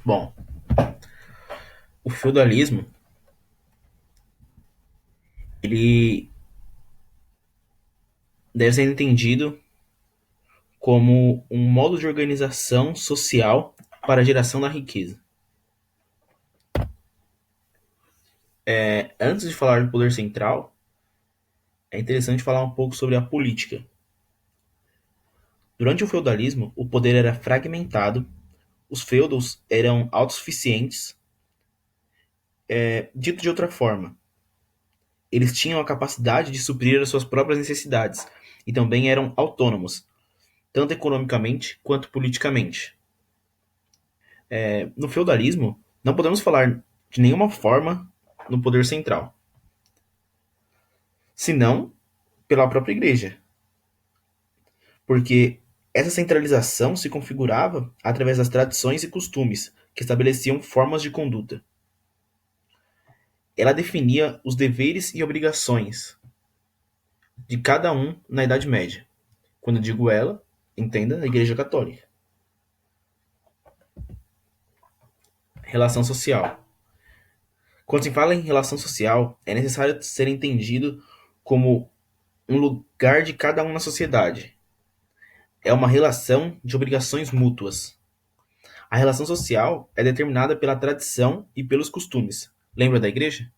Bom, o feudalismo, ele deve ser entendido como um modo de organização social para a geração da riqueza. Antes de falar do poder central, é interessante falar um pouco sobre a política. Durante o feudalismo, o poder era fragmentado, os feudos eram autossuficientes. Dito de outra forma, eles tinham a capacidade de suprir as suas próprias necessidades e também eram autônomos, tanto economicamente quanto politicamente. No feudalismo, não podemos falar de nenhuma forma no poder central, senão pela própria igreja, porque essa centralização se configurava através das tradições e costumes que estabeleciam formas de conduta. Ela definia os deveres e obrigações de cada um na Idade Média. Quando digo ela, entenda a Igreja Católica. Relação social. Quando se fala em relação social, é necessário ser entendido como um lugar de cada um na sociedade. É uma relação de obrigações mútuas. A relação social é determinada pela tradição e pelos costumes. Lembra da igreja?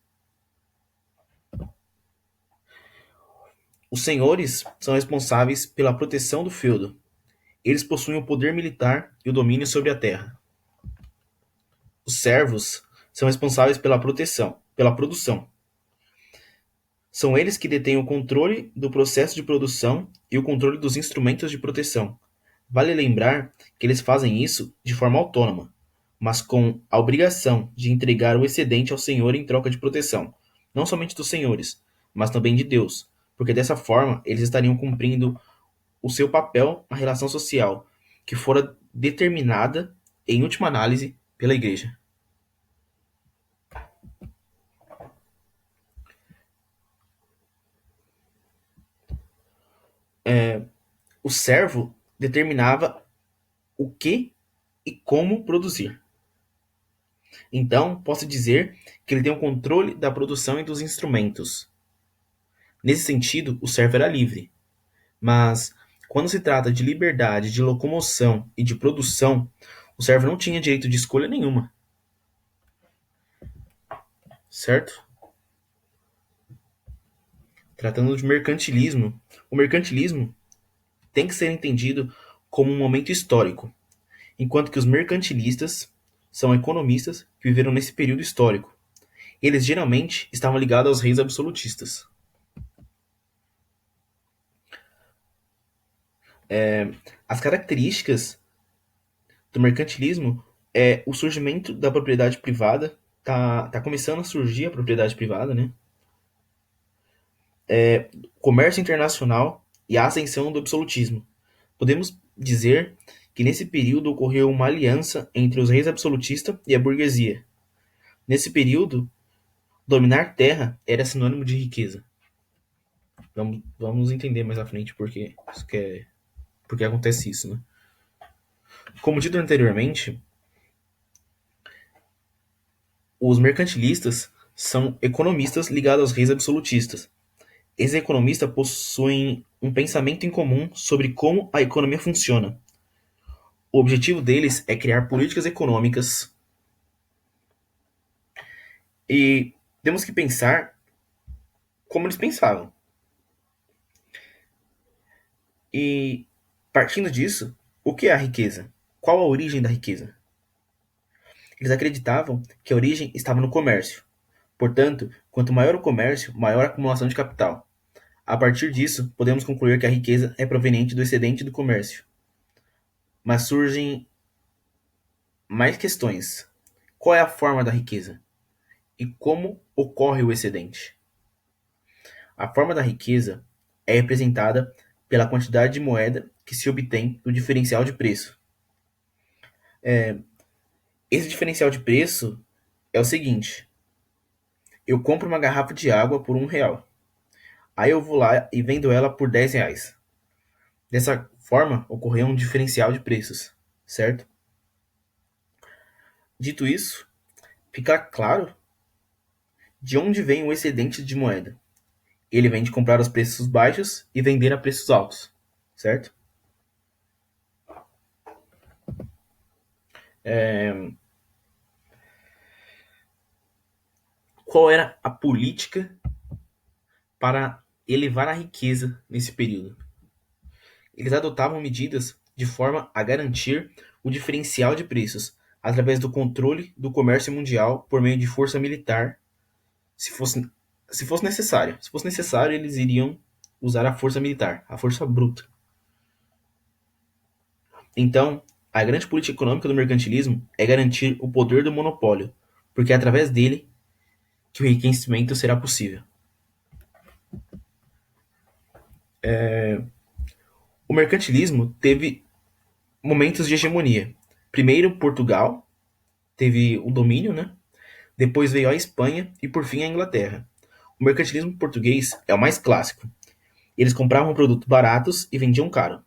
Os senhores são responsáveis pela proteção do feudo. Eles possuem o poder militar e o domínio sobre a terra. Os servos são responsáveis pela proteção, pela produção. São eles que detêm o controle do processo de produção e o controle dos instrumentos de proteção. Vale lembrar que eles fazem isso de forma autônoma, mas com a obrigação de entregar o excedente ao Senhor em troca de proteção, não somente dos senhores, mas também de Deus, porque dessa forma eles estariam cumprindo o seu papel na relação social, que fora determinada, em última análise, pela Igreja. O servo determinava o que e como produzir. Então, posso dizer que ele tem o controle da produção e dos instrumentos. Nesse sentido, o servo era livre. Mas, quando se trata de liberdade de locomoção e de produção, o servo não tinha direito de escolha nenhuma, certo? Tratando de mercantilismo, o mercantilismo tem que ser entendido como um momento histórico, enquanto que os mercantilistas são economistas que viveram nesse período histórico. Eles geralmente estavam ligados aos reis absolutistas. As características do mercantilismo é o surgimento da propriedade privada, tá começando a surgir a propriedade privada, né? Comércio internacional e a ascensão do absolutismo. Podemos dizer que nesse período ocorreu uma aliança entre os reis absolutistas e a burguesia. Nesse período, dominar terra era sinônimo de riqueza. Vamos entender mais à frente porque acontece isso, né? Como dito anteriormente, os mercantilistas são economistas ligados aos reis absolutistas. Esses economistas possuem um pensamento em comum sobre como a economia funciona. O objetivo deles é criar políticas econômicas e temos que pensar como eles pensavam. E partindo disso, o que é a riqueza? Qual a origem da riqueza? Eles acreditavam que a origem estava no comércio. Portanto, quanto maior o comércio, maior a acumulação de capital. A partir disso, podemos concluir que a riqueza é proveniente do excedente do comércio. Mas surgem mais questões. Qual é a forma da riqueza? E como ocorre o excedente? A forma da riqueza é representada pela quantidade de moeda que se obtém do diferencial de preço. Esse diferencial de preço é o seguinte: eu compro uma garrafa de água por R$ 1. Aí eu vou lá e vendo ela por R$ 10. Dessa forma, ocorreu um diferencial de preços, certo? Dito isso, fica claro de onde vem o excedente de moeda. Ele vem de comprar aos preços baixos e vender a preços altos, certo? Qual era a política para elevar a riqueza nesse período? Eles adotavam medidas de forma a garantir o diferencial de preços através do controle do comércio mundial por meio de força militar, se fosse, se fosse necessário. Se fosse necessário, eles iriam usar a força militar, a força bruta. Então, a grande política econômica do mercantilismo é garantir o poder do monopólio, porque é através dele que o enriquecimento será possível. O mercantilismo teve momentos de hegemonia. Primeiro, Portugal teve o domínio, né? Depois veio a Espanha e, por fim, a Inglaterra. O mercantilismo português é o mais clássico. Eles compravam produtos baratos e vendiam caro.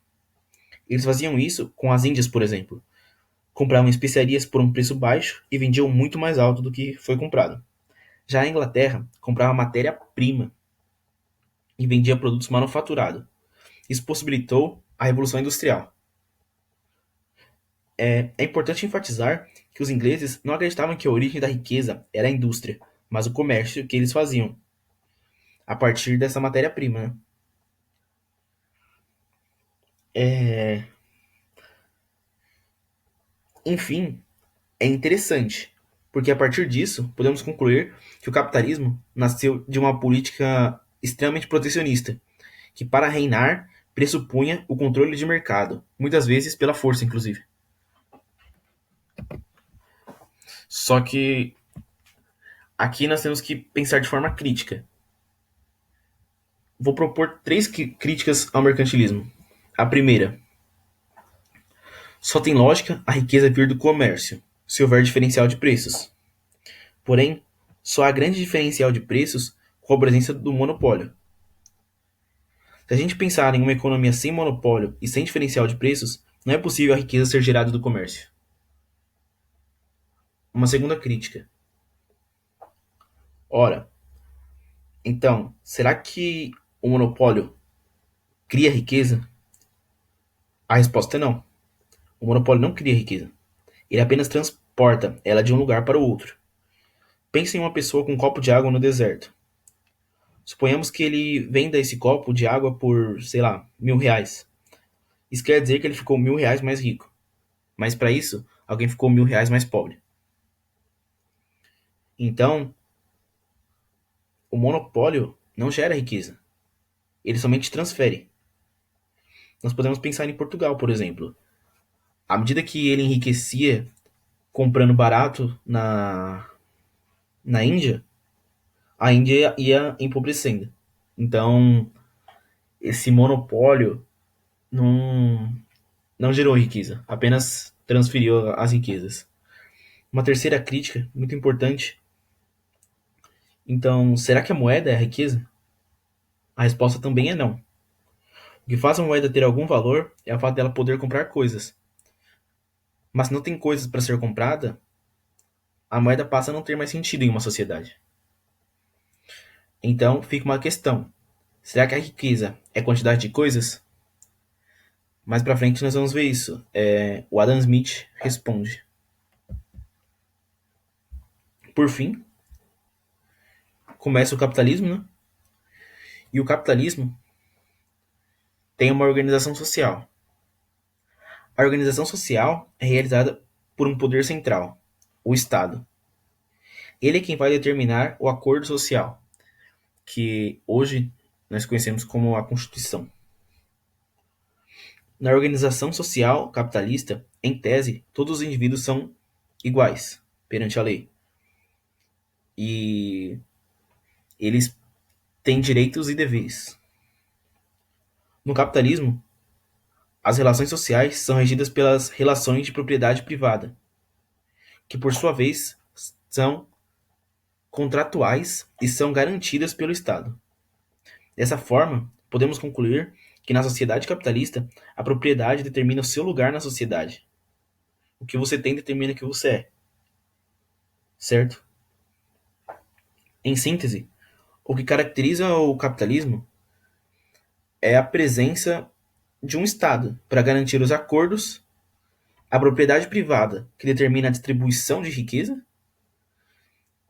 Eles faziam isso com as Índias, por exemplo. Compravam especiarias por um preço baixo e vendiam muito mais alto do que foi comprado. Já a Inglaterra comprava matéria-prima e vendia produtos manufaturados. Isso possibilitou a Revolução Industrial. É importante enfatizar que os ingleses não acreditavam que a origem da riqueza era a indústria, mas o comércio que eles faziam a partir dessa matéria-prima. Né? Enfim, é interessante, porque a partir disso podemos concluir que o capitalismo nasceu de uma política extremamente protecionista, que para reinar pressupunha o controle de mercado, muitas vezes pela força, inclusive. Só que aqui nós temos que pensar de forma crítica. Vou propor três críticas ao mercantilismo. A primeira, só tem lógica a riqueza vir do comércio, se houver diferencial de preços. Porém, só há grande diferencial de preços com a presença do monopólio. Se a gente pensar em uma economia sem monopólio e sem diferencial de preços, não é possível a riqueza ser gerada do comércio. Uma segunda crítica. Ora, então, será que o monopólio cria riqueza? A resposta é não. O monopólio não cria riqueza. Ele apenas transporta ela de um lugar para o outro. Pense em uma pessoa com um copo de água no deserto. Suponhamos que ele venda esse copo de água por, sei lá, R$ 1.000. Isso quer dizer que ele ficou R$ 1.000 mais rico. Mas para isso, alguém ficou R$ 1.000 mais pobre. Então, o monopólio não gera riqueza. Ele somente transfere. Nós podemos pensar em Portugal, por exemplo. À medida que ele enriquecia comprando barato na Índia, a Índia ia empobrecendo. Então, esse monopólio não, não gerou riqueza, apenas transferiu as riquezas. Uma terceira crítica, muito importante. Então, será que a moeda é a riqueza? A resposta também é não. O que faz a moeda ter algum valor é o fato dela poder comprar coisas. Mas se não tem coisas para ser comprada, a moeda passa a não ter mais sentido em uma sociedade. Então, fica uma questão. Será que a riqueza é quantidade de coisas? Mais pra frente nós vamos ver isso. O Adam Smith responde. Por fim, começa o capitalismo, né? E o capitalismo tem uma organização social. A organização social é realizada por um poder central, o Estado. Ele é quem vai determinar o acordo social, que hoje nós conhecemos como a Constituição. Na organização social capitalista, em tese, todos os indivíduos são iguais perante a lei. E eles têm direitos e deveres. No capitalismo, as relações sociais são regidas pelas relações de propriedade privada, que por sua vez são contratuais e são garantidas pelo Estado. Dessa forma, podemos concluir que na sociedade capitalista, a propriedade determina o seu lugar na sociedade. O que você tem determina o que você é. certo? Em síntese, o que caracteriza o capitalismo é a presença de um Estado para garantir os acordos, a propriedade privada, que determina a distribuição de riqueza,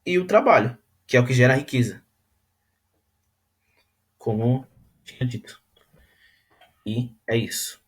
e o trabalho, que é o que gera riqueza, como tinha dito. E é isso.